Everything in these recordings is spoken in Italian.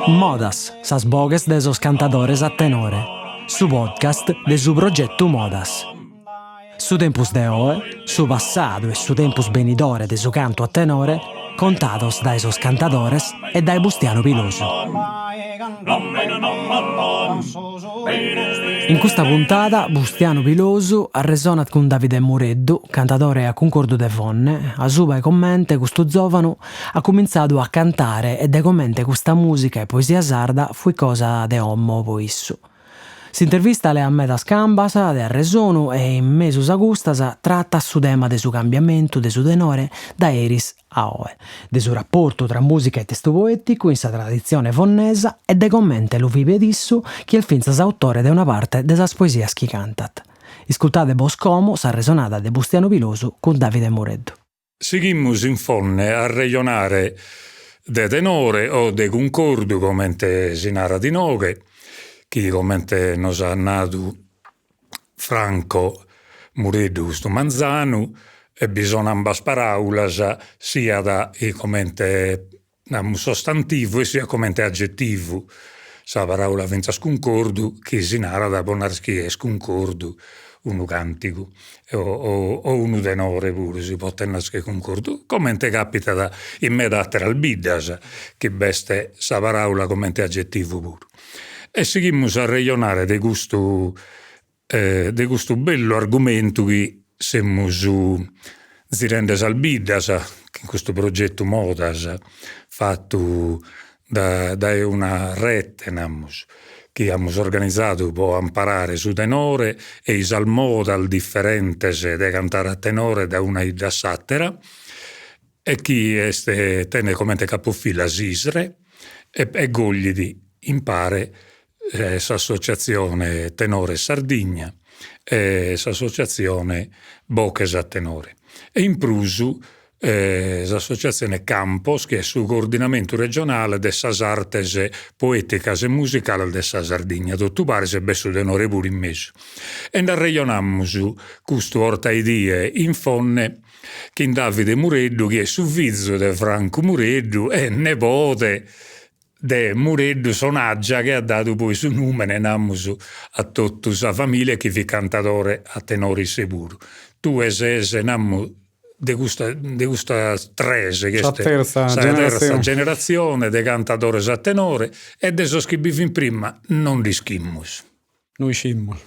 Modas, sas bogues de esos cantadores a tenore, su podcast de su progetto Modas. Su tempus de oe, su passadu e su tempus benidore de su canto a tenore, contados da esos cantadores e dai Bustiano Pilosu. In questa puntata Bustiano Pilosu ha resonat con Davide Mureddu, cantatore a Concordo de Vonne, a suba e commente questo giovane ha cominciato a cantare e de commente questa musica e poesia sarda fu cosa de ommo poissu. Si intervista a meda scambas de Arresonu e in mesus agustas tratta su tema de su cambiamento de su tenore da eris a oe, de su rapporto tra musica e testo poetico in sa tradizione vonnesa e de commente lu vive dissu chi è finzas autore de una parte de sas poesias chi cantat. Iscultate Boscomo sa resonata de Bustiano Pilosu con Davide Mureddu. Sighimus in fonne a regionare de tenore o de concordo commente si narra di noghe, chi commente nos ha nato Franco Mureddu stu Manzanu e bisogna ambas paraulas sia da commente sostantivo e sia commente aggettivo. Sa paraula venzas concordu chi si narra da bonarchi es concordu unu cantico o unu tenore pure si può tenere concordu commente capita da in me da teralbiddas che beste sa paraula commente aggettivo pure. E seguimos a regionare de gusto bello argomento che semmus zirendes albiddas in questo progetto Modas fatto da una rete che abbiamo organizzato per imparare su tenore e is al modal differentes de cantare a tenore da una da sattera e chi tene come capofila Sisre e gogli di impare s'associazione Tenore Sardigna e s'associazione Boches a Tenore e in prusu l'associazione Campos che è su coordinamento regionale de sas artes poeticas e musicales de sa Sardigna tutto pare se besso tenore pure in mezzo e regionammus custu orta idee in fonne che in Davide Mureddu che è su figlio de Franco Mureddu e nepote de Mureddu Sonaggia che ha dato poi su numene nammus a tutta sa famiglia che vi cantatore a tenori sicuro. Tu esese nammu de questa trese che terza generazione de cantatores a tenore e de sos che vivi in prima non rischimmus. Noi scimmus.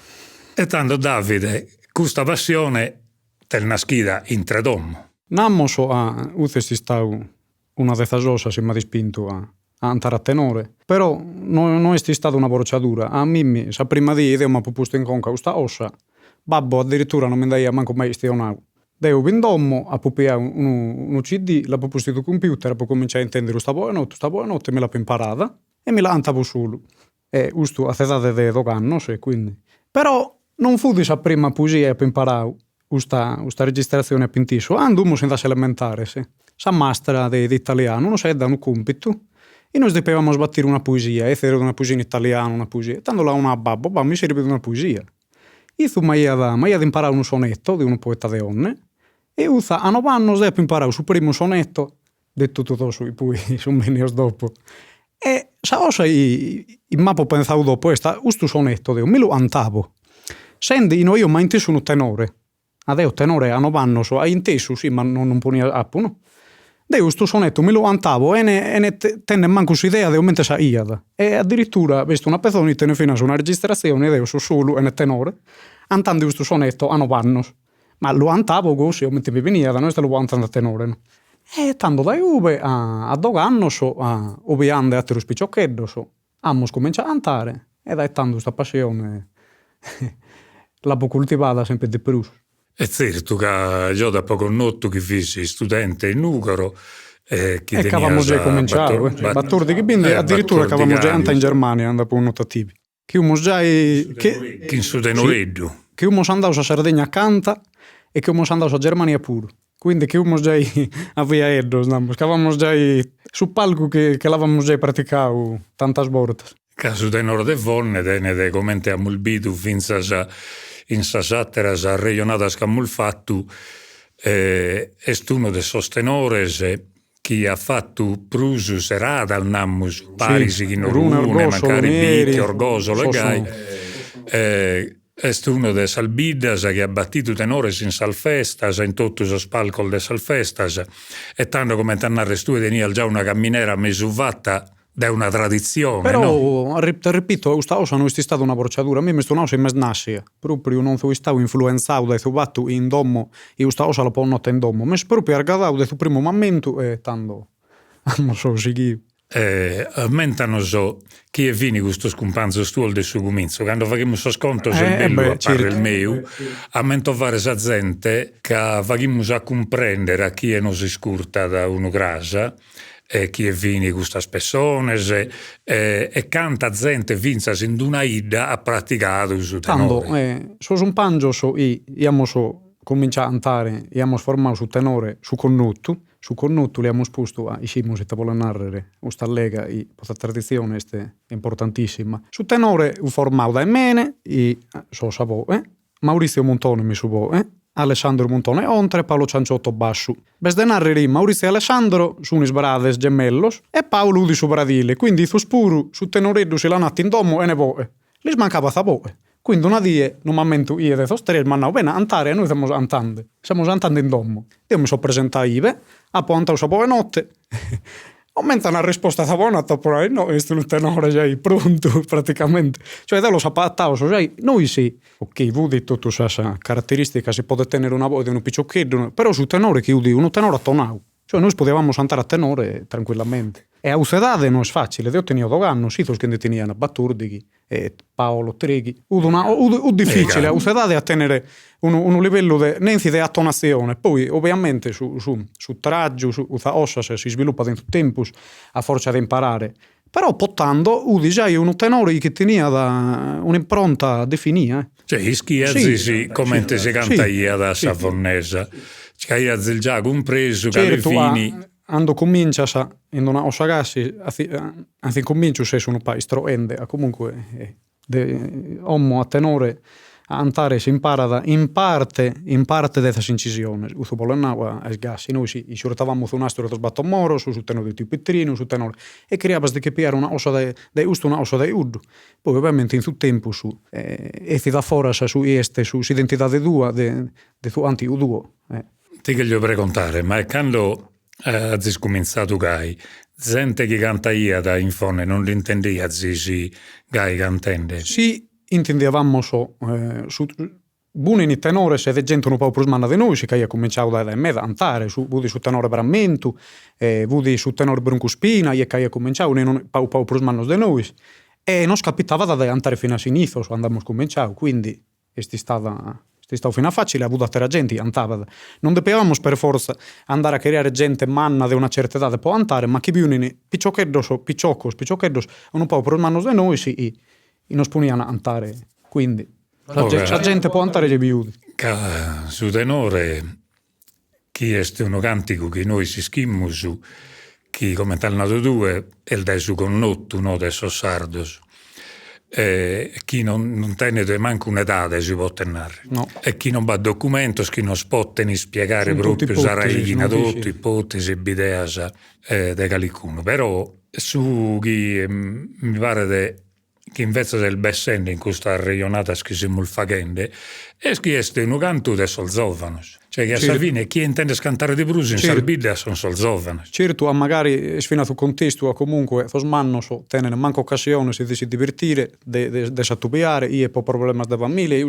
E tanto Davide, questa passione tel naschida in tredommo. Nammoso a utesi stau una de zasosas si m'ha dispinto a andare a tenore, però non è stata una procedura. A Mimmi, sa prima di idea mi ha posto in conca questa ossa. Babbo addirittura non mi daia manco mai stionato. Devo vindommo a pupiare un CD, l'ha posto sul computer, poi cominciare a intendere questa buonanotte me l'ha imparata e me la antavo solo. E questo a edade de dogannos e quindi. Però non fu di sa prima poesia per imparare questa registrazione a Pintiso. Andummo senza elementare, sì. Sa mastra di italiano, non si da un compito. E noi dovevamo sbattere una poesia, e era una poesia in italiano, una poesia. Tanto là una babbo, mi serve una poesia. E tu mi ha imparare un sonetto di un poeta de onne, e usa a 9 anni ho imparato il primo sonetto, detto tutto sui poi sono venios dopo. E sa cosa in mappo pensavo dopo, questo sonetto, me lo antavo. Senti, io mai inteso un tenore. Adesso tenore a 9 anni, ha inteso, sì, ma non ponia appo, no? Deo questo sonetto me lo antavo e ne tenne manco s'idea di mentre sa iada. E addirittura, visto una persona tenne fino a una registrazione, deo su solo e ne tenore, antando questo sonetto a 9 anni. Ma lo antavo così, mentre mi veniva da noi, lo antando a tenore. No? E tanto da Uve a 2 anni, a obiande a te spiccioccheddo, abbiamo cominciato a cantare. E da tanto questa passione l'ho coltivata sempre di più. È certo che io da poco noto che fossi studente in Ugaro che avevamo già cominciato Battordi che quindi addirittura che avevamo già andata in Germania andando per notativi che abbiamo già che in su tenoreddu che abbiamo andato a Sardegna a canta e che abbiamo andato a Germania pure quindi che abbiamo già a via Eddo che avevamo già su palco che l'avevamo già praticato tante volte caso tenore de vonne de commente a mulbitu finza in sa sattera sa regionata scamul fattu est uno de sos tenores chi ha fatto prusu serata al nammus, parisi chi non Rune, rune, Orgosolo, magari Neri, bicchi, orgosolo e gai. sono- Est uno de salbiddas che ha battitu tenores in salfestas, in tutto lo spalcol de salfestas, e tanto come t'annarre tu tenia già una camminera mesuvatta da una tradizione, Però, no? ripeto, questa cosa non è stata una brociatura. A me mi sto in mes nascia. Proprio non sono stato influenzato da questo fatto in domo, e questa cosa la può notare in domo. Mi sono proprio argadato da questo primo momento e tanto non so seguire. Mentano so chi è vini questo scumpanzo stuol del suo cominzo quando facciamo so sconto se il bello a certo. il meu a mento fare sa gente che facciamo a comprendere a chi non si scurta da uno grasa e chi è vini questa spessone e canta gente vinzas in una ida ha praticato su Tanto, tenore so un pangio so abbiamo cominciato a cantare, abbiamo formato su tenore su connotto. Su connotto li abbiamo sposto a iscimo se tavola narrare questa lega e questa tradizione è importantissima. Su tenore ho formato da mene e so savo, Maurizio Montone mi subo, Alessandro Montone ontre, Paolo Cianciotto basso. Besde narrere Maurizio e Alessandro sono sbrades gemellos e Paolo di su bradile, quindi fu spuru su tenoreddu si la natti in domo e ne voe. Li mancava saboe. Quindi una die, normalmente io e i tre mi hanno bene antare e noi stiamo antando in domo. Io mi sono presentato ive, a ponta una buona notte. Aumenta una risposta da buona, no, questo è un tenore già pronto praticamente. Cioè, te lo sappiamo, cioè, noi sì. Ok, voi dite tutta questa caratteristica, si può tenere una voce di un piccioccheddo, però su tenore che io dico, un tenore a tonau. Cioè, noi potevamo cantare a tenore tranquillamente. E a usedade non è facile, io tenivo 2 anni, sì, che ne tenivano Baturdighi e Paolo Treghi. È difficile, a usedade a tenere un livello di attonazione. Poi, ovviamente, su traggio, su ossa si sviluppa dentro il tempo, a forza di imparare. Però, portando, udi già un tenore che tenia da un'impronta definita. cioè ischiazzi come si canta da savonnesa che il già compreso che alle fini quando comincia in una osagassi anzi comincio se sono paistro ende comunque ommo a tenore a antare si impara in parte della incisione uso polenna a sgassi noi si sortavamo su un astro sbatto moro su tenore di pittrino su tenore e creava di capire una ossa da usto una ossa da uddo poi ovviamente in tutto tempo su e si da fora su este su identità de due de su anti uduo ti che gli vorrei contare ma è quando ha cominciato Gai gente che canta da in fone non l'intendia si Gai cantende sì intendevamo su buoni in tenore se de gente un po' prusmanna di noi si che ha cominciato da me da cantare su tenore Brammentu vudi su tenore Bruncuspina e che ha cominciato non pau prusmanno di noi e non capitava da cantare fino a sinistro so andammo cominciato quindi è stata fino a facile, ha avuto a gente cantava. Non dovevamo per forza andare a creare gente manna di una certa età che può cantare, ma chi viene piccioccheddos, un po' per mano di noi e non spuniano a cantare. Quindi la gente può cantare le biudi. Su tenore chi è uno cantico che noi si schimmo su chi come tal nato due è il dai su connotto, no dai so sardos. Chi non tiene manco un'età si può tenere no. E chi non va a documenti chi non può spiegare sono proprio sarà tutto ipotesi bideas de calicuno però su chi mi pare che invece del bessende in questa regionata che si mulfagende e chi è un canto de solzovanos cioè che a Salvini chi intende scantare di brusi in Salbida sono solzovanos certo a magari sfinato contesto comunque fosmanno so tenere manco occasione si divertire de sattubiare io po problema da famiglia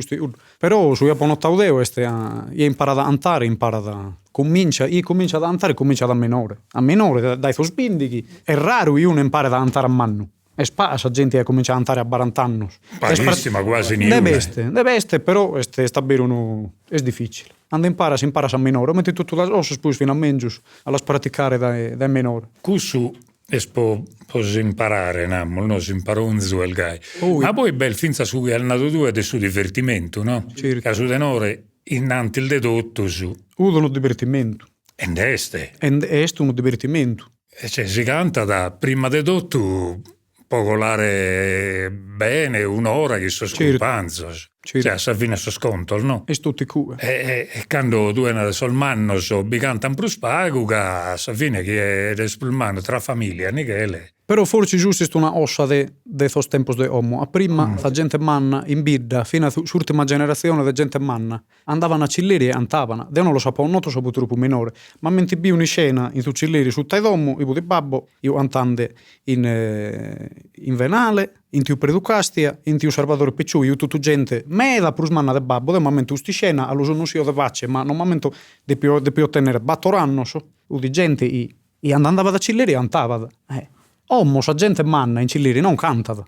però su io po notaudeo io imparata a cantare imparata comincia ad cantare comincia da minore dai fospindighi è raro io non impara da cantare a manno è spasa gente che comincia a cantare a 40 anni. Parissima, quasi niente. Deve essere, però sta bene è difficile. Quando si impara a minore, metti tutto le ossa poi fino a mengius, alla praticare da minore. Questo può imparare, non si impara un zuel gai. Ma poi bel finza su che al nato due del suo divertimento, no? Certo. Che su tenore innanti il dedotto su. Uno divertimento. Ed este. È uno divertimento. Cioè si canta da prima dedotto popolare bene un'ora che sto scopanzo. Cioè, a fine sto sconto, no? E tutti cue. E quando tu hai sul manno so bicantan plus pago, che a fine che è sul manno tra famiglia, Michele. Però forse giusto è una ossa de sos tempos de homo. A prima la gente manna in bidda, fino all'ultima generazione di gente manna, andavano a Cilleri e antavano. Io non lo sapevo, non lo sapevo troppo minore. Ma mentre vi una scena in su Cilleri su Taidomo, io di babbo, io antande in Venale, in tiu Preducastia, in tiu Salvatore Picciù, io tutta gente meda plus manna de babbo, de momento sti scena allo non si de pace, ma non momento di più ottenere battoranno so, di gente i andava da Cilleri e antava. Ommo, sa gente manna in Cilleri non cantata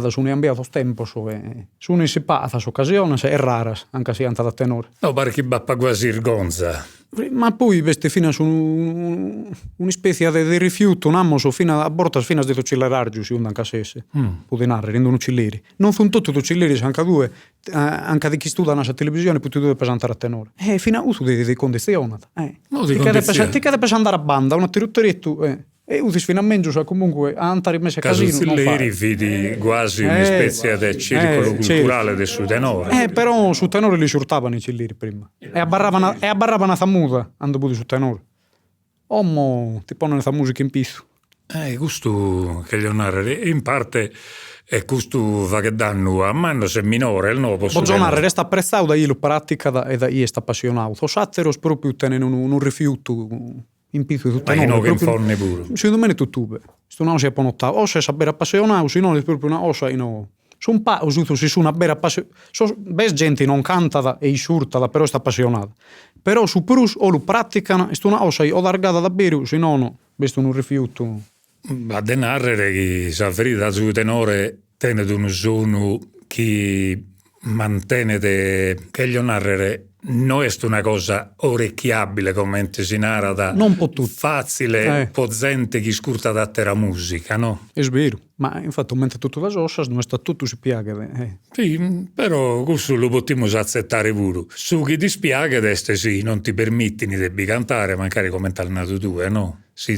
su un ambiato tempo, su una insipata, su occasione, è rara, anche se anta da tenore. No, pare che bappa quasi irgonza. Ma poi veste fino su una specie di rifiuto, un ammoso, fino a bortas fino a detto cillerargiu, si undan casesse. Pudinare, rendono Cilleri. Non sono tutti i Cilleri, anche due, anche di chi studia nella televisione, tutti due pesantare a tenore. Fino a uso di condizione. No, di condizione. Ti cade per andare a banda, un attirutteretto, e usis finalmente comunque a andare messe a casino. Cilleri vidi quasi una specie di circolo culturale del suo tenore. Però su tenore li surtavano i Cilleri prima. E abbarravano a famusa, andando su tenore. Ommo ti pongono la musica in piso. Questo che gli narrare in parte è questo va che danno a mano se minore, no? Bogionare resta apprezzato da io lo pratica e da io sta appassionato. Satteros proprio tenere un rifiuto in piso di tutto. Ma no, che inforne pure. Secondo me è tutto. Sto non si è ponottato. O se è sapere appassionato, se non è proprio una ossa in sono un po' usuto si una bella appassionata. Beh, gente non canta e isurta, però sta appassionata. Però su prus o lo praticano, è una ossa o largata da bere, se no, questo non rifiuto. Ma de narrare che sa ferita su tenore tenete un suono che mantenete che gli narrare non è una cosa orecchiabile come si narra non po' tutto facile potente chi scurta da terra musica, no? È vero, ma infatti mentre tutto va ossa non sta tutto si piaga. Sì, però questo lo potremmo accettare pure. Su chi ti spiaga deste sì, non ti permetti di cantare, magari come tal nato tu, no? Si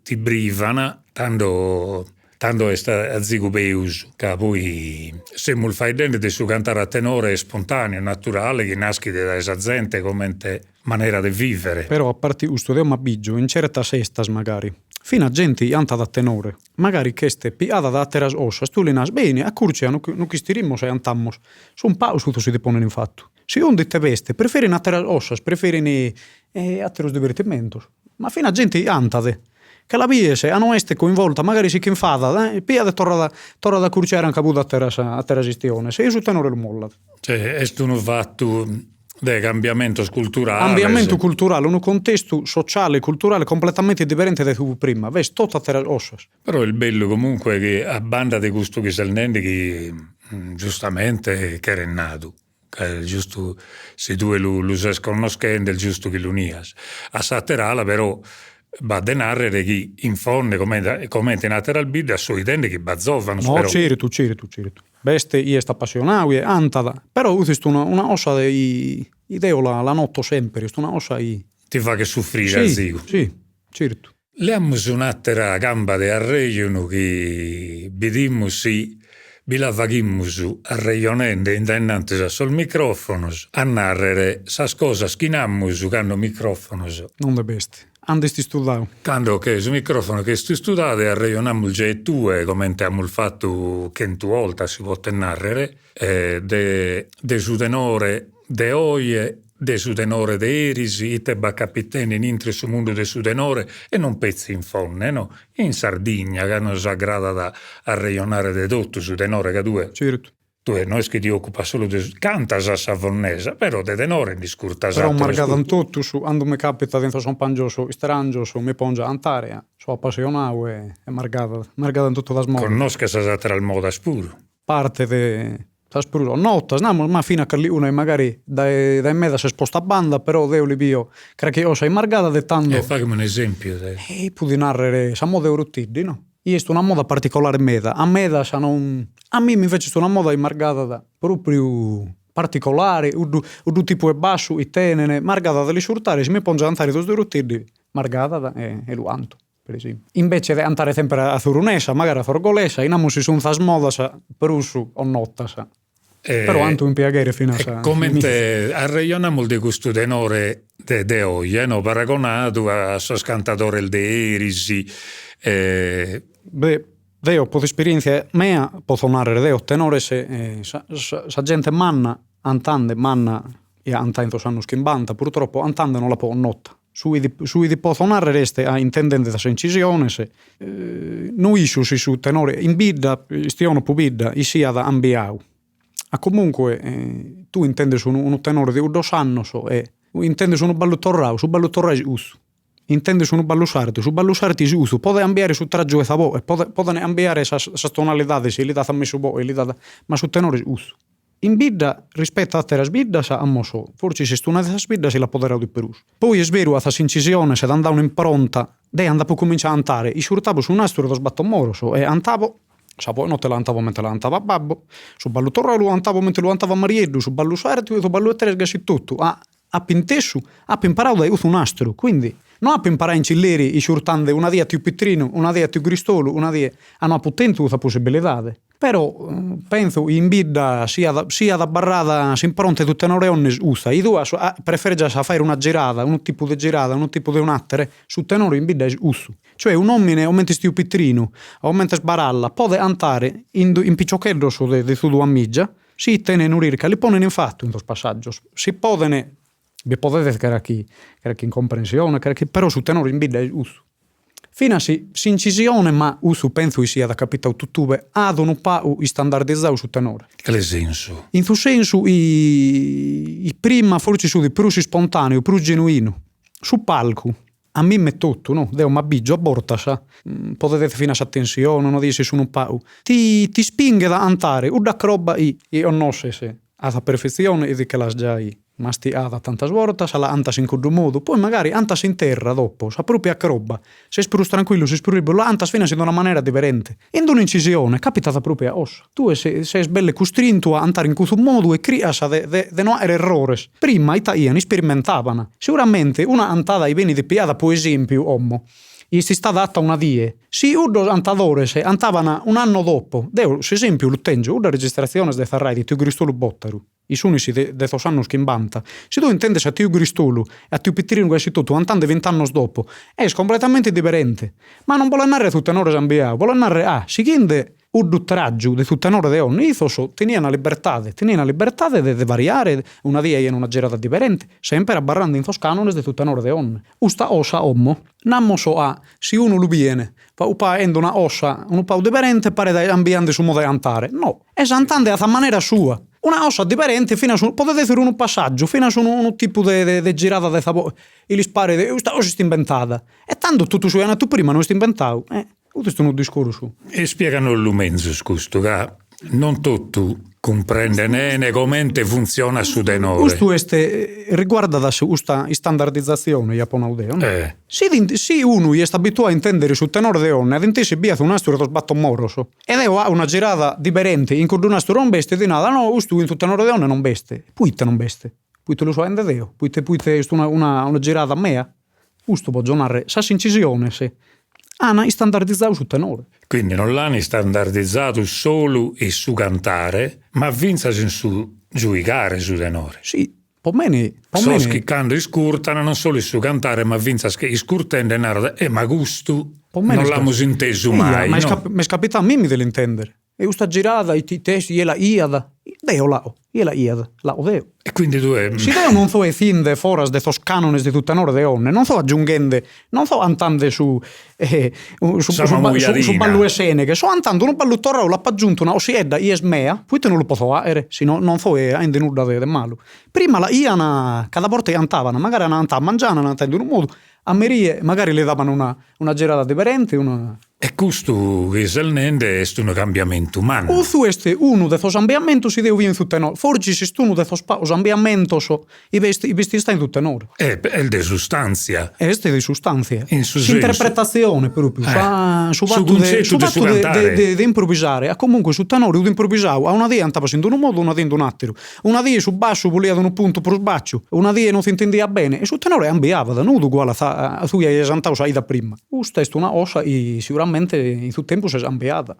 ti brivana, tanto è a zigobeus, che poi se mul fai dentro di su cantare a tenore spontaneo, naturale, che nasce da esa gente come maniera di vivere. Però a parte questo, devo abbigio, in certa sestas magari, fino a gente anta da tenore, magari che ste piada da teras ossas, tu le nas bene, a curcia, non chi stirimmo se antammos, son paus tutto si deponen in fatto. Se onde te veste, preferin a teras ossas, preferin a teros divertimentos, ma fino a gente antade. Che la biese a non essere coinvolta, magari si che infada, pia de torra da curciare anche a terra gestione, se io su tenore lo molla. Cioè, è un fatto di cambiamento culturale. Cambiamento culturale, un contesto sociale e culturale completamente differente da tu prima, vedi, tutto a terra ossas. Però il bello comunque è che a banda di questo che salnendi che giustamente che era nato. Giusto se tu lo sei sconoscendo, è giusto che lo nias. A Saterala però va a narrare che in fondo come in lateral bid a suoi tende che bazzovano. No, certo. Beste io sta appassionato, è antada, però usisto una ossa di ideo la noto sempre, una ossa ti fa che soffrire, sì, certo. Le abbiamo un'altra gamba di arreglio che vedimmo sì. Bila vagimmusu arreionende indennantes sul microfono a narrare sas cosas chinammusu canno microfonos. Non de beste. Andesti studiato. Quando che su microfono che stu studiate arreionammo il tue come abbiamo fatto che in tu volta si può narrare de su tenore de oie de su tenore de erisi, ite baccapiteni in intri su mondo de su tenore e non pezzi in fonne, no? In Sardegna, che non si aggrada da arreionare de tutto su tenore che due. Certo. Tu non è che ti occupa solo di cantas a savonnesa, però de tenore in discurta. Però marcato tutto su, quando mi capita dentro son pangioso, strangioso, mi pongia antarea, sono appassionato e marcato in tutto da smoda. Conosca sa tra il moda spuro. Parte de spuro, notas, ma fino a che una magari dai me da si sposta a banda, però deo li bio, credo che io sei margata dettando. Fammi un esempio. Puoi narrare, sa moda eurotiddi, no? Io sto una moda particolare meda, a meda sa non. A me invece sto una moda margata da proprio particolare, un tipo è basso, e tenene, margata da li surtare, se mi ponge a andare dos eurotiddi, margata da e lo anto. per esempio. Invece di andare sempre a Zurunesa, magari a Forgolesa, si sono fas modas per uso o nottasa. Però anche un piacere fino a come arreioniamo di questo tenore de oggi, no? Paragonato a suo cantatore de Erisi. Beh, io per esperienza mia posso narrare deo tenore se sa gente manna antande manna e antanto sanno schimbanta purtroppo antande non la può notta. Sui di posso narrare reste a intendente da incisione se noi su tenore in bidda stiano pu bidda i sia da ambiau. A comunque tu intendi su un tenore di 2 anni e intendi su un ballo torrao, su ballo torrao uso. Intendi su un ballo sarti si uso. Può cambiare su traggio e sabò e può cambiare sa tonalità se li dà messo bo e li dà ma su tenore uso. In bidda rispetto a terra sbidda sa ammoso. Forse se stu una dessa sbidda si la potrà di perus. Poi è vero a questa incisione se andava un'impronta de andava a cominciare a andare. I surtavo su un nastro do sbatto moroso e andavo Sapo non te l'antavo mentre l'antava babbo, su ballo torrao lo antavo mentre lo antava Marieddu, su ballo sarti e su ballo etresgasi tutto. A pintessu, ha imparato da un astro, quindi non ha imparato in cilleri i surtande una dia più pitrino, una dia più gristolo, una dia hanno potente questa possibilità. Però penso in bidda sia da barrada si impronte tutte le onne usa. I due preferiscono a fare una girata, un tipo di girata, un tipo di un attere, su tenore in bidda uso. Cioè un uomine aumenta stiu pitrino, aumenta sbaralla, può andare in piccioccheddo su di su due amigia, si tene in urirca, li pone in fatto in questo passaggio. Si potene, vi potete che era chi in comprensione, però su tenore in bidda uso. Fino a si incisione, ma uso penso sia da capitao tuttube, ad un po' standardizzato su tenore. Che senso? In questo senso, i prima forse su di più spontaneo, più genuino, su palco, a me me tutto, no? Deo ma biggio a borta, sa? Potete fino a attenzione, non dici su un po'. Ti spinge da andare, o da roba e non so se alla perfezione e di che la già ma sti ada tantas voltas, alla antas in quel modo, poi magari antas in terra dopo, sa proprio a roba. Se spirus tranquillo, se spirus la antas fino in una maniera differente. In un'incisione, capitata proprio a ossa. Tu sei belle costrinto a andare in questo modo e crias de non avere errores. Prima i italiani sperimentavano. Sicuramente una antata ai beni di piada, per esempio, ommo. E si sta data una die. Si uno antadore se antavano un anno dopo. Deo, se esempio, l'uttengio, una registrazione de Ferrari di Tiu Gristolo Bottaru. I sunici de tos annos che imbanta. Se tu intendi a Tiu Gristolo e a Tiu Pittirino quasi tutto, antando 20 anni dopo, è completamente differente. Ma non vuole andare a tutte le ore zambiao, vuole andare si chiede un dutraggio di tutte le ore di ogni, io tenia una libertà di variare, una via in una girata differente, sempre abbarrando in tos canoni di tutte le ore di ogni. Usta ossa ommo, nammo so a, se uno lo viene, upa endo una ossa, un po' differente, pare da ambiente su modo di andare. No, è andando a maniera sua. Una ossa differente fino a potete fare un passaggio fino a un tipo di girata di sabore e gli spari questa cosa è inventata e tanto tutto su tu prima non è inventato questo è un discorso e spiegano l'umenzo scusto che non tutto comprende né come funziona su tenore questo riguarda da questa standardizzazione japonaudeo se uno è abituato a intendere su tenore de onne ad intesi via un nastro sbatto moroso ed è una girata differente in cui un nastro non beste di nada no questo in tenore de onne non beste puite non beste puite lo so ende deo puite una girata mea questo può giornare sa incisione se Ana standardizzato su tenore. Quindi non l'hanno standardizzato solo e su cantare, ma vinzasi in su giudicare su tenore. Sì, po' meno. Che quando scurtano non solo su cantare, ma vinzasi che scurtano denaro, ma gusto non l'abbiamo inteso mai. Ma mi è capitato a me dell'intendere. E questa girata, i testi, gliela iada. Deo gliela iada, lao deo. E quindi tu è... Si deo non so e finde foras de tos canones di tutte tenore de onne, non so aggiungendo, non so andando su ballo esene, che so andando un ballo torrao, l'ha aggiunto una osiedda, iesmea, poi te non lo posso fare, se no non so e inde nulla de malo. Prima la iana, cada volta che antavano, magari andavano a mangiare, andavano in un modo, a Merie magari le davano una girata differente, una E questo che è un cambiamento umano. Uzu este uno de sos ambiamentos i deu vien su tenor. Forgis est uno de sos ambiamentos i vesti sta in su tenor. È de sostanza. Este di sustanza. In su S'interpretazione proprio. Su fatto de improvvisare. Comunque su tenore di improvvisau. A una dia andava in un modo, una dia in un altro. Una dia su basso volia da un punto pro sbaccio. Una dia non si intendia bene. E su tenore ambiava da nudo uguale a tu hai esantau sai da prima. Questa è una ossa e sicuramente in tutto tempo si è ambiata.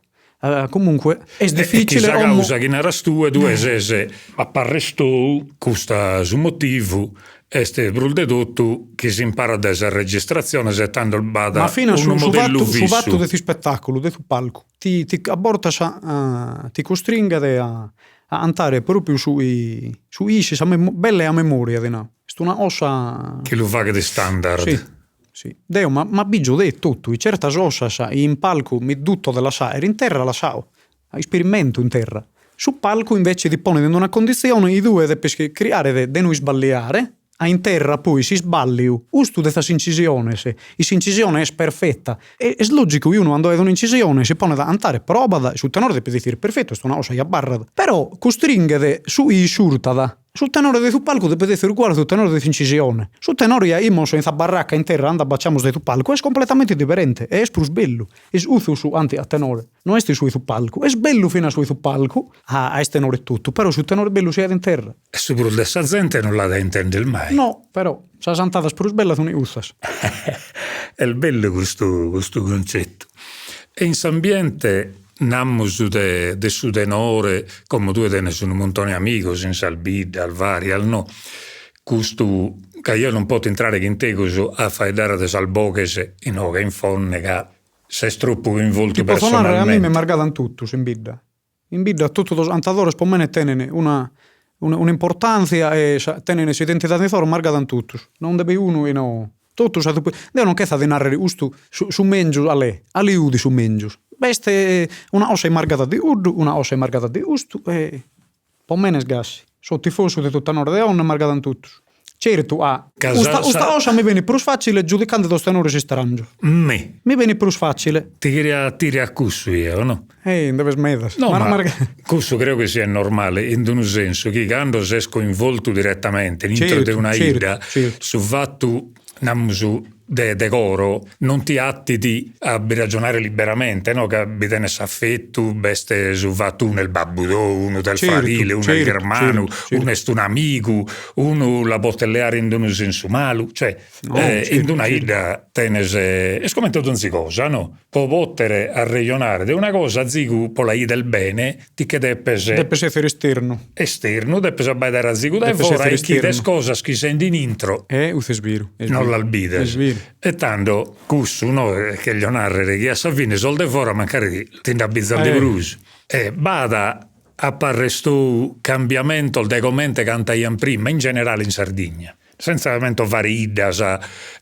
Comunque è difficile. E la causa che naras tu se apparrestou custa su motivo este brul de tutto che si impara da esa registrazione settando il bada ma fino un modello su fatto de spettacolo de tu palco ti aborta ti costringa a andare proprio su isci belle a memoria di no. È una ossa che lo fa che di standard. Sì. Deo, ma bigio de tutto, i certa ossa in palco mi dutto della sa, era in terra la sao, esperimento in terra. Su palco invece di ponere in una condizione i due devono creare de noi sbagliare, a in terra poi si sballiu, usto de questa incisione, se incisione è perfetta, è logico uno quando è un'incisione si pone da andare prova su tenore deve dire perfetto, sto una ossa ya barra, però costringe su i surtada. Sul tenore di tu palco deve essere uguale sul tenore di incisione. Sul tenore imos in barracca in terra anda baciamo di tu palco è completamente differente, è plus bello. È uso su anti a tenore, non è su tu palco, è bello fino a su tu palco, a tenore tutto, però sul tenore bello si è in terra. E su brul dessa gente non la da intendere mai. No, però sa santadas plus bella tu ne usas. È il bello questo concetto. E in s'ambiente nammus de su tenore, come tu tenes un montone amigos in Salbida, al Vari, al no. Questo che io non posso entrare in te a fare dare de salboches in oga in fonne che sei troppo coinvolto personalmente. A me mi margadan tutto in bidda. In bidda tutti los antadores per me tenene un'importanza e tenene identità di loro margadan tutto. Non deve uno e no. Tutto sa devono che sta di narrare usto su mengius alle udi su mengius. Beste una ossa margata di urdu, una ossa margata di ustu e po' meno sgassi. So tifoso di tutta nord de onne margata tutto. Certo, usta ossa mi viene più facile giudicando dos tenore si strangio. Mi viene più facile. Ti tiri a cussu io, no? Dove smedas. No, ma questo credo che sia normale, in un senso che quando sei coinvolto direttamente dentro di una ida, su fatto namusu de coro non ti attiti a ragionare liberamente, no? Che vi tenes affetto, beste su va tu nel babbudò, uno del farile, uno del germano, uno è un amico, uno la botelleare in un senso malo, cioè in una ida tenes è scommetto donzi cosa, no? Può potere a ragionare di una cosa zigu po la ida del bene ti che deppes essere esterno deppes abbaidare a zigu da fora e chi des cosas chi sendi in intro non l'albides. E tanto cussu no, che gli onarrere che a Savini solde fora magari ti indabizzar di brus e bada appare sto cambiamento il decomente cantaian prima in generale in Sardegna senza veramente fare iddas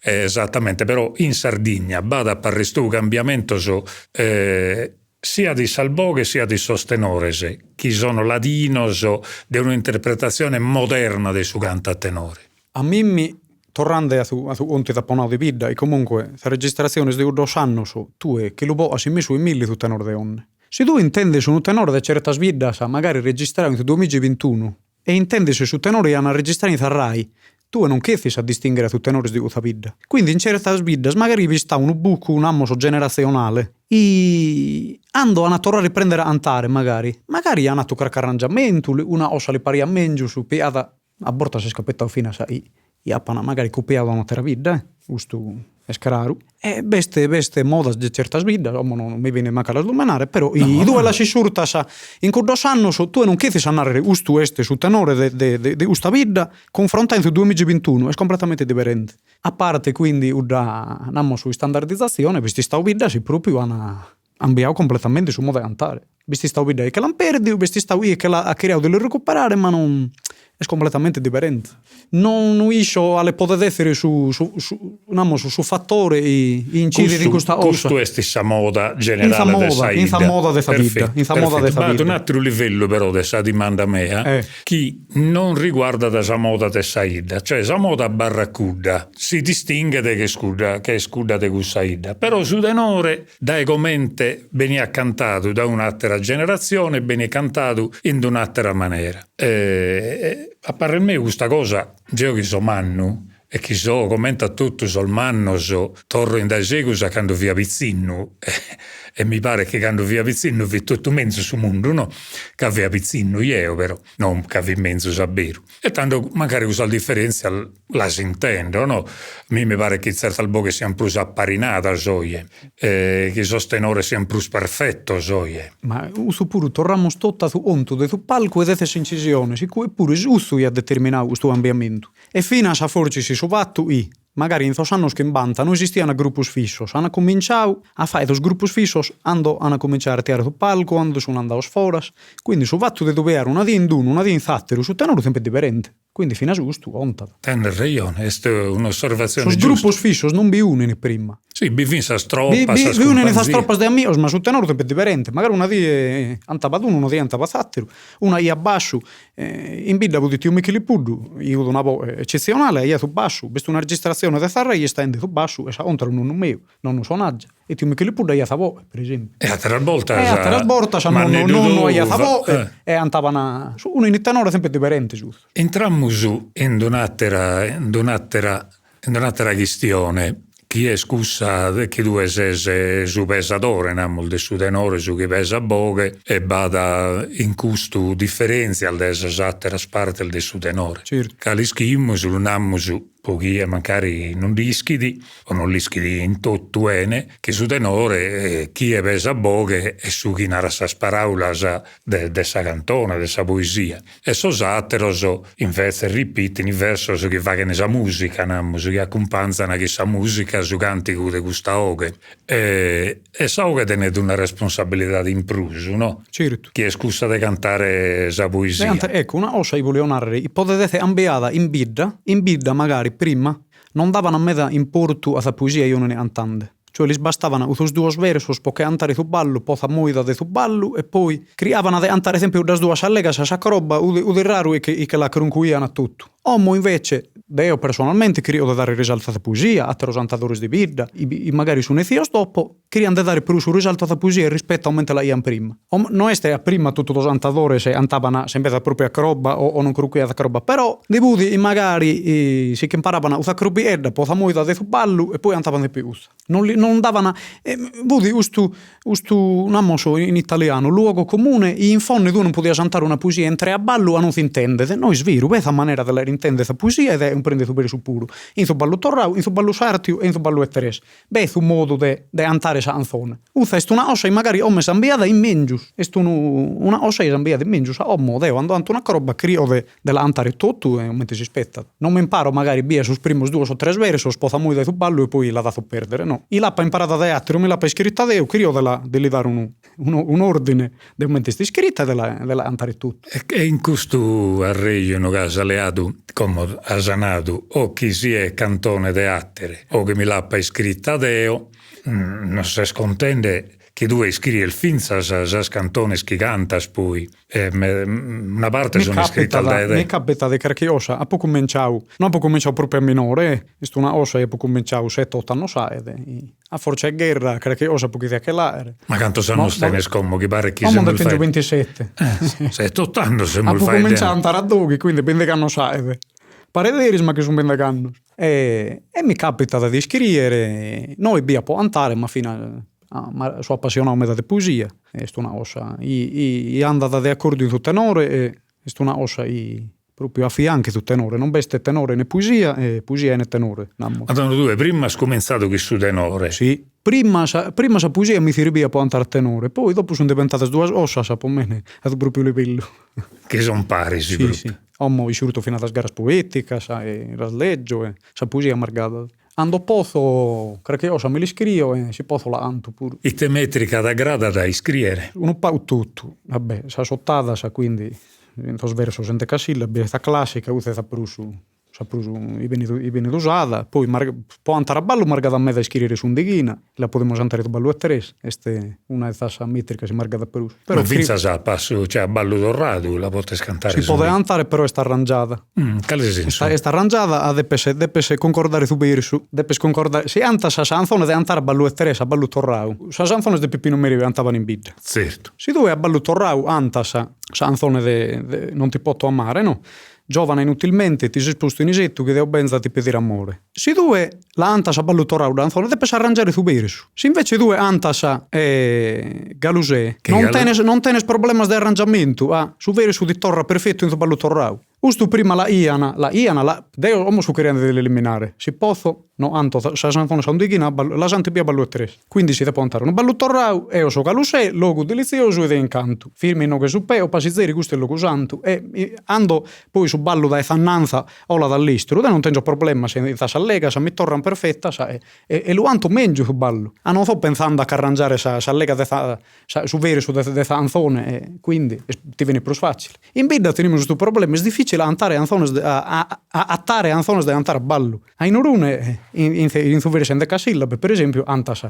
esattamente, però in Sardegna bada appare sto cambiamento sia di salboghe sia di sostenores chi sono ladinos o di un'interpretazione moderna dei su canta a tenore. A Mimmi tornando a su onti da ponau di vidda e comunque la registrazione di 2 anni tu che lo può assieme su mille su tenore de onne. Se tu intendi su un tenore di certa svidda magari registrare in 2021 e intendi su tenore hanno registrare in Rai, tu non chiedi a distinguere su tenore di questa vidda. Quindi in certa svidda magari vi sta un buco, un ammoso generazionale e ando a tornare a riprendere antare magari hanno a toccare arrangiamento, una ossa li pari a mengiu su piada a borta si scappetta fino a sai. Japana magari copiavano terra vidda, usto escararu. E beste modas di certa svidda, non mi viene manca a slumenare, però i due la si surta sa in quei 2 anni tu non chiedi a narrare usto este su tenore de usta vidda confrontando il 2021, è completamente differente. A parte quindi andiamo su standardizzazione, questi stau vidda si proprio hanno ambiato completamente su modo di cantare. Questi stau vidda che l'hanno perdi, questi stau che ha creato di recuperare, ma non è completamente differente. Non isco alle potete essere su fattore incide di questa ossa. Questo è stessa moda generale in sta moda della vita. In sta moda della vita. Un altro livello però della domanda mia, chi non riguarda da moda della saida, cioè la moda barracuda si distingue da che scuda di saida, però su denore da egomente veniva cantato da un'altra generazione, veniva cantato in un'altra maniera. A parere me questa cosa, io che so mannu, e chi so commenta tutto sul manno, torno in da segusa quando via Pizzinno, e mi pare che quando via Pizzinno vi tutto mezzo sul mondo, no? Che via Pizzinno io però, non che vi mezzo sabbero. E tanto magari questa differenza la si intende, no? A me mi pare che certa che siano più apparinata, soie, che il sostenore sia più perfetto, soie. Ma uso pure torniamo stotta su onto de su palco e dette incisione, sicuro pure giusto a determinare questo ambiente. E fino a sa forci si suvattu magari in sos annos che in banta non esistevano gruppi fissos, hanno cominciato a fare dos gruppi fissos, hanno cominciato a tirare sul palco, quando sono andato fuori, quindi su fatto di dover una di in dun, una di in zattero, su tenore sempre differente. Quindi fino a giusto, onta. Tenne ragione, è un'osservazione giusta. Sos gruppi fissos non vi unini prima. Sì, vi vinsa stroppa, vi unini sa stroppas de amigos, ma su tenore sempre differente. Magari una di antava d'uno, una di antava zattero, una ia basso, in bidda vuol dire un Michele Puddu, io ho una voce eccezionale, ia su basso, visto una registrazione di Zarra, io stende su basso, e sa onta non mio, non suonaggia. E ti Michele Puddu ia sa voce, per esempio. E a trasvolta, non ia sa voce, e antavano uno in tenore sempre differente, giusto. Entrammo su in un'altra questione. Chi è scussa che tu sei su pesatore, namo del su tenore su chi pesa boghe e vada in custo differenzial delle altre parti del su tenore. Certo. Calischimmo su nammo su pochi magari non lischidi o non lischidi in tutto che su tenore chi è pesa boghe e su chi narra sa sparaulas de sa cantona, de sa poesia. E sos atteros invece ripetino in verso su chi fa che ne sa musica, nammo su chi accompagnano che sa musica su cantico de questa oghe. E sa oghe tenete una responsabilità in prusu, no? Certo. Chi è scusa di cantare sa poesia. Ecco, una cosa io volevo narrare, potete ambiata in bidda magari prima non davano a me importu a sa poesia io non ne antande. Cioè, li bastavano usos duos versos poche antare su ballo, poza moida de su ballo, e poi criavano de antare sempre das duas allegas a sa roba, u de raro e che la cruncuiano a tutto. Omo invece, io personalmente crio di dare risalto alla poesia, a trosantatori di birda, magari su nezios dopo, criano di dare più su risalto alla poesia rispetto a mentre la ian prima. Non è a prima tutto dos antatori se antavano sempre proprio a croba o non crucuia a croba, però di budi magari si che imparavano a crobiedda, poza moida de su ballo e poi antavano di più. Non davano, budi ustu namoso in italiano, luogo comune, in fondo tu non potevi cantare una poesia in tre a ballo a non si intende, noi sviru, questa maniera di intende questa poesia ed è un prende super su puro. In su ballo torrau, in su ballo sartiu e in su ballo etteres. Beh, su modo de antare sa anzone. Usa est una ossa magari ome sambiada in mengius. Est una ossa sambiada in mengius. A ommo deo quando anto una roba crio de la antare tutto e mente si spetta. Non mi imparo magari via sus primos 2 o 3 versos, poza moi de su ballo e poi la dato perdere, no. I l'appa imparata da altri, mi l'appa scritta deo, crio de li dare un ordine de mente sti scritta de la antare tutto. E in questo arreglio no casa leadu come asanato o chi si è cantone de attere o che mi l'appa iscritta deo non si scontende che tu iscrivi il finza sa cantone che cantas poi una parte sono iscritta da mi capita de che osa a poco cominciau proprio a minore sto una osa e poco cominciau 7-8 anni fa a forza guerra che osa pochi che là ma canto sanno stene scommo che pare chi se non fai 27 7-8 anni se non fai a poco cominciau a andare a doghi quindi bende canno sai pare veris ma che sono bende canno e mi capita di scrivere noi via può andare ma fino ma sono appassionato a me di poesia è una ossa i andata di accordi in tenore e è una ossa proprio a fianco su tenore non beste tenore né poesia e poesia né tenore ma tu prima hai cominciato che su tenore sì prima sa poesia mi serviva per andare a tenore poi dopo sono diventate 2 ossa sa per me è proprio livello che sono pari sì ho vissuto fino alle gare poetiche e rasleggio e sa poesia margata ando posso, che osa me li scrivo e si posso la anto pure. E te metrica da grada da iscrivere? Un po' tutto, vabbè, sa sottata, sa quindi in tos versos in decasillabi, sta classica, uze sa prusu i beni usada, poi può andare a ballo marca da me da scrivere su un dighina, la podemos andare a ballo a tres, una di tassa metrica si marca da Perù. Però finza sa passo, cioè a ballo del radio la potes cantare. Si può andare, però è arrangiata. Quale senso? È arrangiata a depese concordare su Birsu, depes concordare, si anta sa sanzone de andare a ballo a tres, a ballo torrau. Sa sanzone de Peppino Meri andavano in bidda. Certo. Si dove a ballo torrau anta sa sanzone de non ti poto amare, no? Giovane inutilmente ti sei sposto in isetto che devo benza ti pedire amore. Si due la antas a ballutorau d'anzone deve arrangiare su Berisu. Se invece due antas a galusè non tenes problemas di arrangiamento su Berisu di torra perfetto in su ballutorau. Ustu prima la iana deo omo su queriendo dell'eliminare. Si posso no anto sa sanzone sa un dighina la santi via ballo a tres. Quindi si deve andare un ballutorau e so galusè logo delizioso ed incanto. Firmi no che su peo pasizeri gusto il logo santo e ando poi su ballo da fannanza o la dall'istro, non tengo problema se sa lega sa mi torran perfetta e lo anto meglio su ballo. Non sto pensando a arrangiare sa lega su veri su de sanzone quindi ti viene più facile. In bidda teniamo questo problema, è difficile andare anzones a attare anzones da andare a ballo. A in orune in su veri sende casillabe, per esempio antas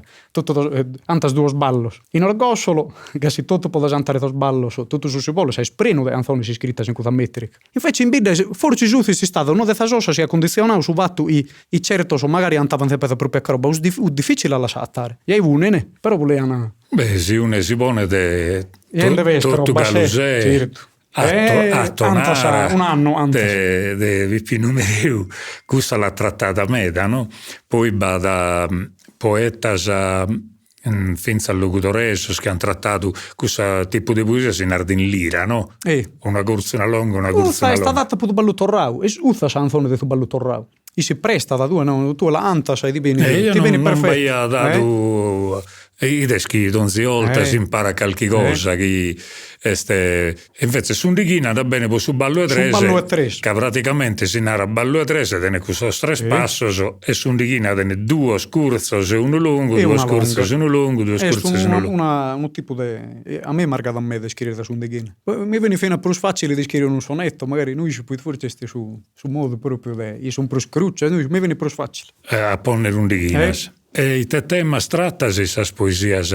due ballos. In orgossolo che si tutto può andare dos ballos, tutto su si vuole, sai spreno de anzones iscritta in quota metrica. Invece in bidda forse giusto si stato uno de fasosa si ha condizionato su vattu i certo so magari andavan sempre da propria roba difficile a lasciare. E unene però volevano sì une si pone de tutto galusè certo. Tonara un anno antes de Peppino Meri questa l'ha trattata meda, no? Poi da poetas finza al locutoresos che hanno trattato questo tipo di poesia si narra in lira, no? Una corsa lunga, una corsa lunga. Sta data per ballo torrau, e uzza sanzone de ballo torrau. E si presta da due, no? Tu la anta sai di bene, ti viene perfetto. Dato i deschi donzi oltre si impara qualche cosa che invece su un dighina da bene poi su ballo a tres che praticamente si narra ballo a tres tiene questo tre passos e su un dighina tiene due scurzos e uno lungo, due scurzos e uno lungo, due scurzos e uno lungo. Un tipo di a me marca da me di scrivere su un dighina. Mi viene fino a più facile di scrivere un sonetto, magari noi ci puoi forse su modo proprio io sono più scruccia, mi viene più facile. A ponere un dighina. E te temas trattasi esas poesias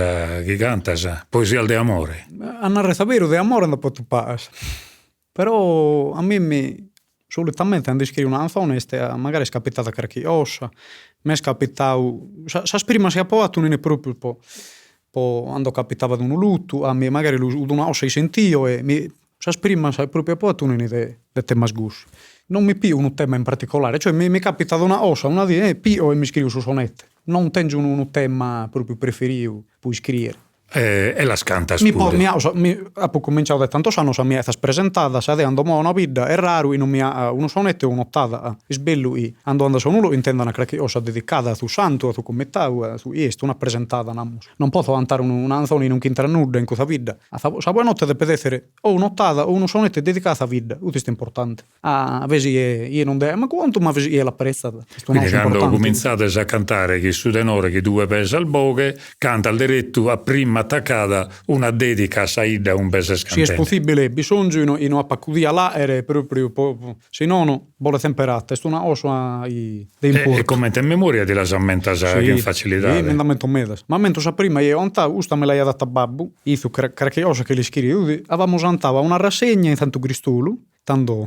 che cantas, poesia de amore? Hanno vero de amore non posso pas. Però a me solitamente quando scrivo una canzone magari è capitata qualche ossa, mi è capitato, sa prima si è approvato non è proprio po quando capitava di un lutto, a me magari una ossa si sentio e sa prima si è proprio approvato non è de temas gus. Non mi pio un tema in particolare, cioè mi capita da una ossa, una di pio e mi scrivo su sonette. Non tengo un tema proprio preferito per scrivere. E la scantas pure. Ho cominciato da tanto anni, mi è presentata, se ando una vita, è raro, non mi ha uno sonetto e un'ottava. È bello, andando a sonulo, intendono che ossa dedicata a tu santo, a tu commettau, su questo, una presentata. Non posso cantare una canzone in un quinta nuda in questa vita. La buonanotte deve essere o un'ottava o uno sonetto dedicato a vita, questo è importante. Vedi, io non devo, ma quanto, ma vedi, l'apprezzata. Quindi quando cominciate a cantare che su tenore che due pesa al boghe, canta al diretto a prima attaccata una dedica a Saida un bel scantente. Se è possibile, bisogna in una paccudia là era proprio se no vuole temperata, è una osa di importo. E come te memoria di la sammenta che in facilità. Sì, andamento medas. Ma mentre sa prima io usta me l'hai data babbu, io che osa che li scrivi, avevamo santava una rassegna in tanto Cristulu, tanto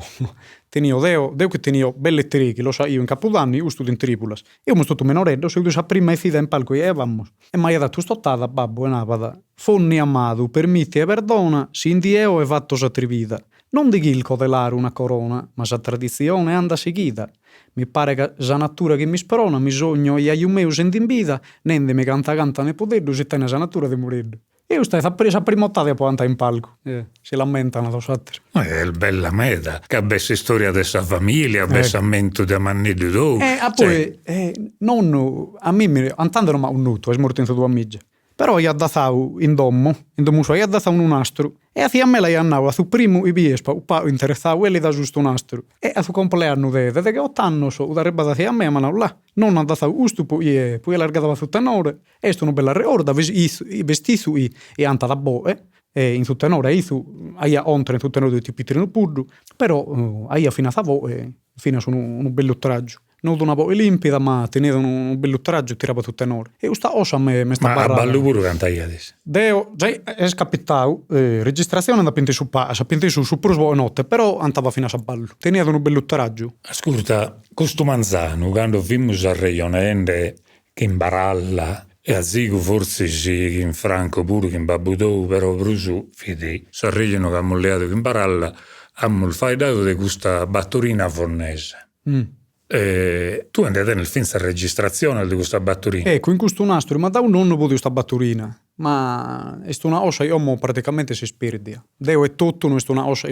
tenio deo che tenio belle trichi, lo sa io in Capodanno, io studio in Tripulas. Io mi stato menoreddo, se sa prima e fida in palco e avevamo. E mi ha dato stottata babbo e napada. Fonni amato, permitti e perdona, si indieo e fatto sa trivida. Non di il codelare una corona, ma sa tradizione anda seguita. Mi pare che sa natura che mi sprona, mi sogno e aiumeu senti in vita, nende mi canta ne potedo, se tene sa natura di moreddo. Io stai presa prima ottava poi andare in palco. Si lamentano da sattere. È bella meta, che abbesse storia della sua famiglia, abbessamento di manni di dopo. Poi, nonno, a me, andando ma un nuto, è morto in due amici. Però io ho dato in domo suo, io ho dato un nastro. E a me la andava su primo i biespa, un po' interessato, e gli da giusto un nastro. E a su compleanno desde che 8 anni so, da rebata a me, ma non là. Non ha dato gusto, poi allargava su tenore. E sto una bella reorda, i vestiti e anta da boe. in su tenore, aia ontre in su tenore di pitrino puddu, però aia fino a favò e fino a un bellutraggio. Non una po' limpida, ma teneva un bellutraggio e tirava su tenore. E questa osa me sta Ma a barrando. ballo pure cantaia adesso. Deo, già è scapitato, registrazione da pinti su prusvo notte, però andava fino a ballo. Teneva un bellutraggio. Ascolta, questo manzano, quando vimmo a Reionende, che in Baralla, e a Zigu forse sì, in Franco pure, che in Babudou, però Brusu, fidi, s'arregliano che ha molleato che in Baralla, hanno il faidato di questa battorina fornese. Tu andate nel film a registrazione di questa battorina. Ecco, in questo nastro, ma da un nonno di questa battorina. Ma è una ossa, io praticamente si spirdia. Deo è tutto, non è una ossa,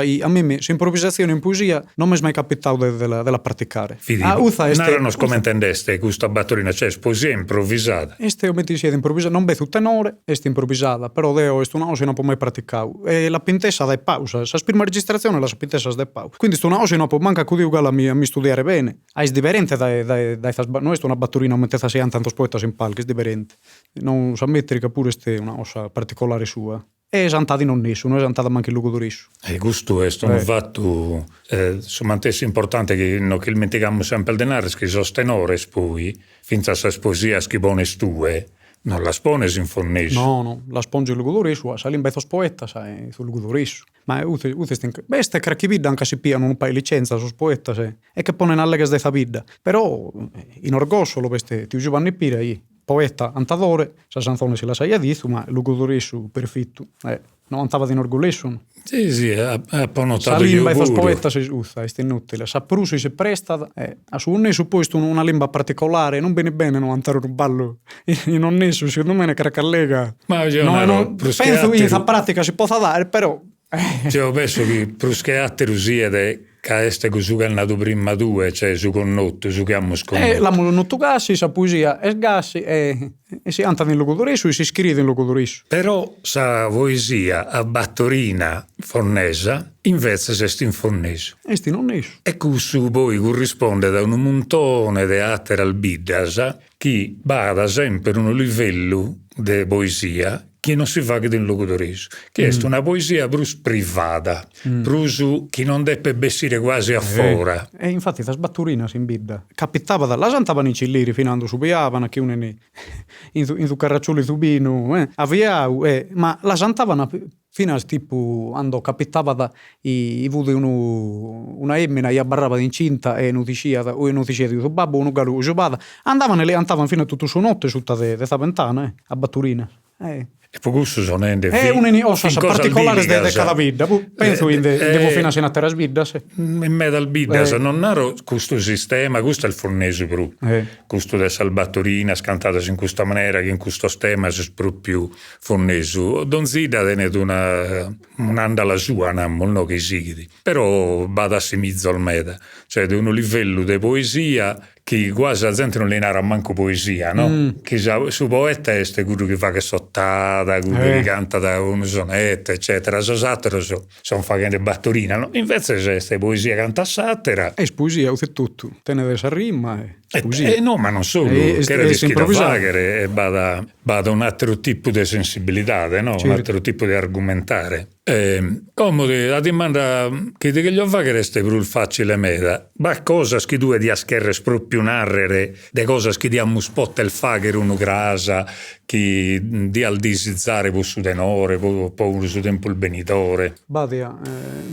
a me, se improvvisazione in poesia, non mi è mai capitato della praticare. Fidi, non come intendeste questa battorina, cioè poesia improvvisata. Este metti sia improvvisata, non vedo tenore, è improvvisata, però Deo è una ossa non può mai praticare. E la pintessa dai pausa, sa prima registrazione la pintessa dai pausa. Quindi è una ossa non può manca così uguale a mi studiare bene. È differente dai non è una battorina, non metteva sia tanto poeta in palco, è differente. Non sa mettere che pure è una ossa particolare sua. È esantata non nessuno, è esantata anche il luogo d'Orissu. E questo è un fatto importante che non dimentichiamo sempre il denaro, che sono tenore poi, finché la sposia schibone stue, non la spone in fornese. No, la sponge il luogo d'Orissu, sa l'inbezzo poeta, sai, sul luogo d'Orissu. Ma queste cracchivida anche si piano un paio di licenza su poeta, e che pone in allegas de favida. Però, in orgoglio, lo veste, ti Giovanni Pira, poeta, antadore, sa sanzone si la sai a dizu, ma luogo d'Orissu perfetto. Non andava di orgoglio. Sì, ha notato io pure. Sa poeta si usa, è inutile. Sa prusi si presta, a su un supposto una lingua particolare, non bene non andare un ballo in onnesso, secondo me ne cracallega. Ma io penso che in pratica si possa dare, però... Io penso che proschiate siete che este che su che è nato prima due, cioè su connotto, su che abbiamo sconnotto. La molonotto gassi, sa poesia è gassi e si anta in luogo d'Orissu e si scrive in luogo d'Orissu. Però sa poesia a battorina fornesa invece se in forneso. E sti non nesso. E questo poi corrisponde da un montone di altre albidas che bada sempre un livello di poesia che non si fa che in luogo d'Orissu, che è una poesia più privata, più che non deve essere quasi a fora. E infatti la sbatturina si imbidda. Capitava la santavano i cilliri finando subiavano che in su carraccioli subino, ma la santavano fino al tipo quando capitava da i vudi una emmina e barrava incinta e non diceva di suo babbo uno galu giovada andavano fino a tutto su notte sutta de ventana a batturina. E poi questo sono ossa particolare di cada vita. Penso che devo fino a terra sbidda. In mezzo al bidda, non ero questo sistema, questo è il fornese proprio. Questo della salbattorina scantata in questa maniera, che in questo sistema si è proprio fornese. Don Zida è un'anda sua, non che si però vada a simizzo al meta. Cioè di un livello di poesia che quasi la gente non le narra manco poesia, no? Che su poeta è quello che fa che sottata, quello che canta da un sonetto, eccetera. Sono facendo battorina, no? Invece c'è questa poesia canta satira. È poesia, è tutto. Tenere essa rima no, ma non solo. Che era di schidafaghere e vada un altro tipo di sensibilità, no? Certo. Un altro tipo di argomentare. Comodi, la domanda che gli ho fatto che resta più facile meda. Ma cosa che tu di ascherre proprio narrere, de cosa che diamo spot il fagere uno grasa, che di al disizzare per su tenore, per su tempo il benitore. Badia,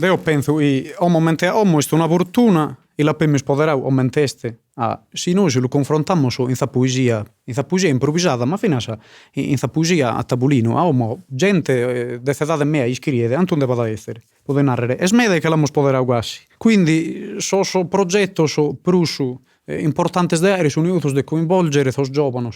io penso che a momento è una fortuna e la per mi spoderà o menteste. Se noi lo confrontiamo in questa poesia improvvisata, ma fino a in questa poesia a tavolino, gente di età mia scrive, anche non deve essere, può narrare, e smede che la spoderà quasi. Quindi, so progetto, prusu, importante de sono io di coinvolgere i giovani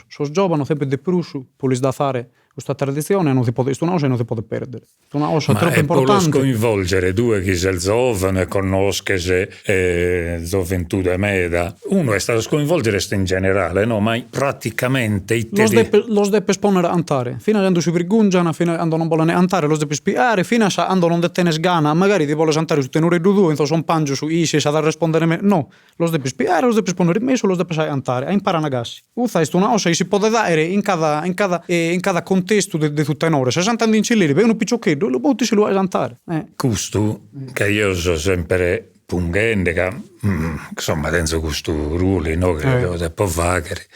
sempre di più per da fare questa tradizione non si può perdere. È una cosa troppo importante. Ma coinvolgere due che sei giovane, conosce gioventù da meda. Uno è stato coinvolgere in generale, no? Ma praticamente lo deve esponere a andare. Fino a quando si vergognano, fino a quando non vogliono andare, lo deve spiegare, fino a quando non detene sgana, magari ti vuole andare su tenore du due, sono pangio su isi, sa da rispondere me. No, lo deve spiegare, lo deve esponere messo, lo deve andare, a imparare a gassi. Usa è una cosa che si può dare in cada contesto contesto di tutti i tenori, se santando in cilliri, per uno piccioccheddo, lo butti si lo a cantare. Questo, che io so sempre punghende, che insomma, penso questo ruolo, no, che devo poi fare.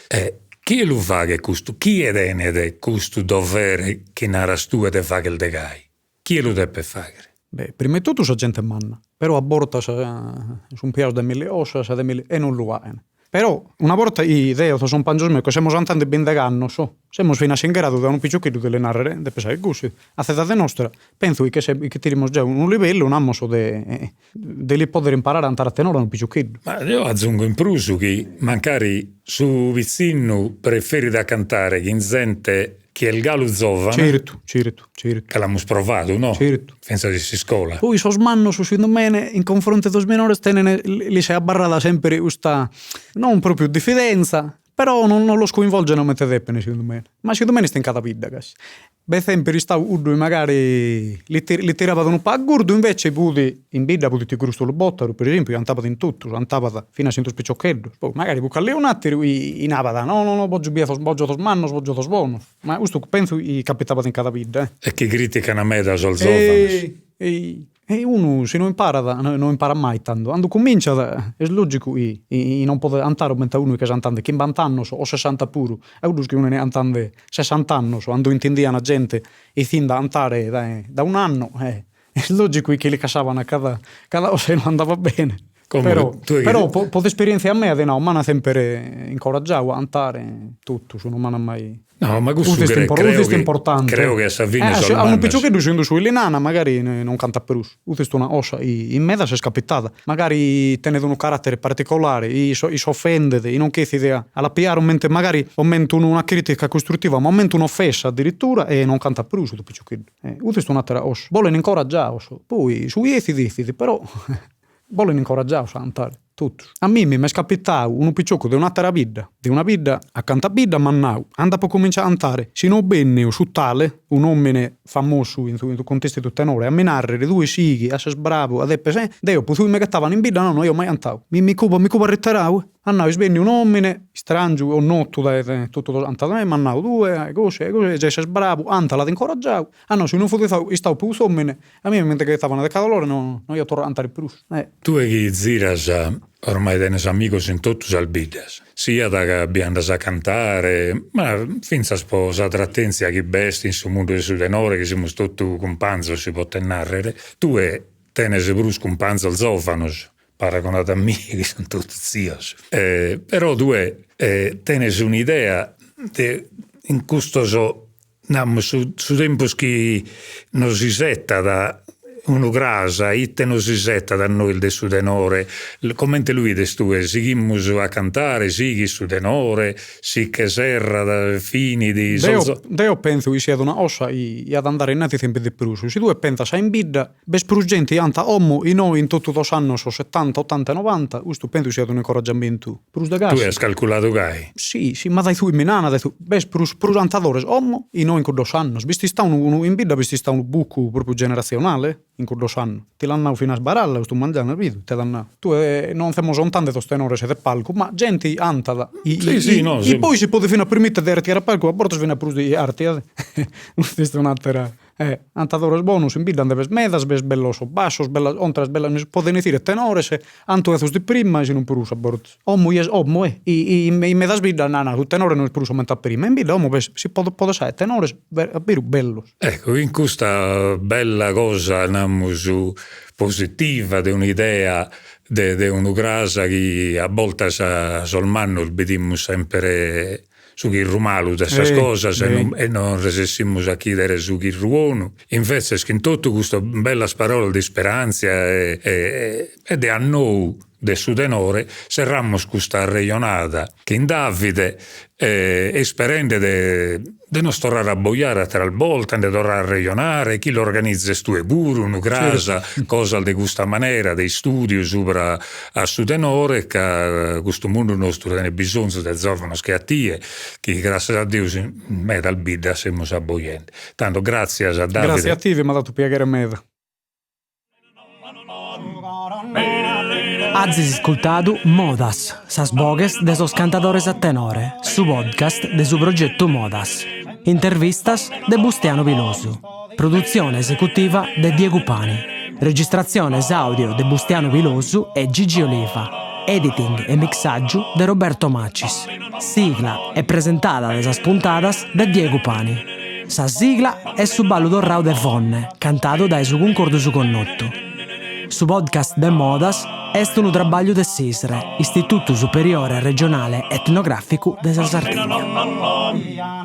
Chi lo fa che questo? Chi è tenere questo dovere che naras tu e te fa che il degai? Chi lo deve fare? Beh, prima di tutto sa gente manna, però a borta su un piano di mille ossa, e non lo ha. Però una volta io sono pangiosme che siamo santando ben da anno, siamo fino a in grado da un picciocchino delle narrere, di pensare così. A zeta nostra, penso che tiriamo già un livello, un ammo di poter imparare a andare a tenore un picciocchino. Ma io aggiungo in prusu che magari su vicino preferi da cantare che in gente che è il gallo giovane. Certo. Che l'abbiamo provato, no? Certo. Pensa di si scuola. Poi so smanno secondo me in confronto ai minori li si è abbarrata sempre questa non proprio diffidenza, però non lo scoinvolgono mentre deppene secondo me. Ma secondo me sta in catapidda, cazzo. Per esempio, stavo urdu magari li tiravano un po' a gurdo, invece in bidda potuti crusto lo bottaro, per esempio, cantavano in tutto, cantavano fino a sento spiccioccheddo. Poi magari bucca un attimo in avada, no, boggio tos mannos, boggio tos bonus. Ma questo penso capitava in catapidda. E che criticano a me da sol giovane. E uno se non impara mai tanto. Quando comincia è logico non poter andare mentre uno che cantando 50 anni o 60 pure. E uno che uno ne cantando 60 anni, quando intendia la gente e fin da andare da un anno, è logico che li casavano a cada cosa e non andava bene. Comunque, però po' esperienza a me ma non sempre incoraggiavo a andare tutto, non mi hanno mai. No, ma questo è importante. Credo che a Savini a un piccioccheddo scendo su l'enana magari non canta per us. Questo è una ossa in mezzo è scappata. Magari tenete un carattere particolare, si offendete, non che idea alla piare magari aumenta una critica costruttiva, ma aumenta un'offesa addirittura e non canta per us il piccioccheddo. Questo è un'altra ossa. Vogliono incoraggiare, poi su decidi, però vogliono incoraggiare a cantare. Tutto. A me mi è scappitato un picciocco di un'altra bidda, a cantare bidda, ma no, anda per cominciare a cantare, se non bene su tale, un uomo famoso in contesto di tenore, a menare le due sighi, a essere bravo, ad essere, Dio, poi mi cattavano in bidda, no, io mai cantavo, mi cubo ritteravo, andavo, svenne un uomo, strangio, o notto, tutto andato a me, ma no, due, cose, già essere bravo, anta la incoraggiavo, no, se non fosse stavo più uomo, a me mentre che stavano da calore, no, io torno a cantare più. Tu e chi ziras ormai tenes amigos in tutti i bidas, sia da che abbiamo a cantare, ma finza sposa trattenzia chi besti in su mondo del tenore che siamo tutti companzo si può narrare. Tu e tenes brus companzo al zofanos, paragonato a me che sono tutti zios. Però tu tenes un'idea in questo su tempo che non si setta da uno grasa, itte non si setta da noi il de su tenore, commente lui de stue, sigimmus a cantare, sighi su tenore, si che serra da fini di Deo penso che sia una ossa ad andare innanzi sempre di più. Se tu pensa sai in bidda, bes gente anta ommo in noi in tutto dos anni so 70, 80, 90, questo penso sia un incoraggiamento. Prus da gas. Tu hai calcolato gai? Sì, ma dai tu in menana, dai tu, bes prus antadores ommo in noi in dos anni. Visti sta uno in bidda, visti sta un buco proprio generazionale. In quello sanno, ti l'hanno fino a sbaralla, sto mangiando, vedi, te l'hanno. Tu non siamo soltanto questo tenore se del palco, ma gente antala. E poi si può fino a permettere di artiare a palco, a bordo si viene a prus di arti. Questa è un'altra. Antadores bonus in bidda debes medas, bes bellos o bassos, bellas ontras, bellas, poden decir tenores, anto esos di prima e si non perus a bordo. Ommo es ommo, e medas bidda, tu tenore non es perus aumenta prima, in bidda ommo si può sai, tenores vero bellos. Ecco, in questa bella cosa namus positiva di un'idea di una grasa che a volte solmanno vediamo sempre su chi rumalu dessas cosas e non resessimus a chiedere su chi ruonu. Invece che in tutto questa bella parola di speranza e di a noi de su tenore serrammus questa regionata che in Davide sperende de non tornare a boiare tra il volta, de tornare a regionare, chi lo organizza stue pure, una grasa, cosa di questa maniera, dei studi sopra a su tenore, che questo mondo nostro tiene bisogno di giovani schiattie, che grazie a Dio me dal bidda siamo a boiente. Tanto grazie a Davide. Grazie a te, mi ha dato piacere me. Azis ascoltado Modas, sas bogues de sos cantadores a tenore, su podcast de su progetto Modas. Intervistas de Bustiano Pilosu. Produzione esecutiva de Diego Pani. Registrazione audio de Bustiano Pilosu e Gigi Oliva. Editing e mixaggio de Roberto Macis. Sigla e presentata de sas puntadas de Diego Pani. Sa sigla è su ballo dorrau de Vonne, cantato da su concordo su connotto. Su podcast de Modas est un trabalho de SISRE, Istituto Superiore Regionale Etnografico de sa Sardegna.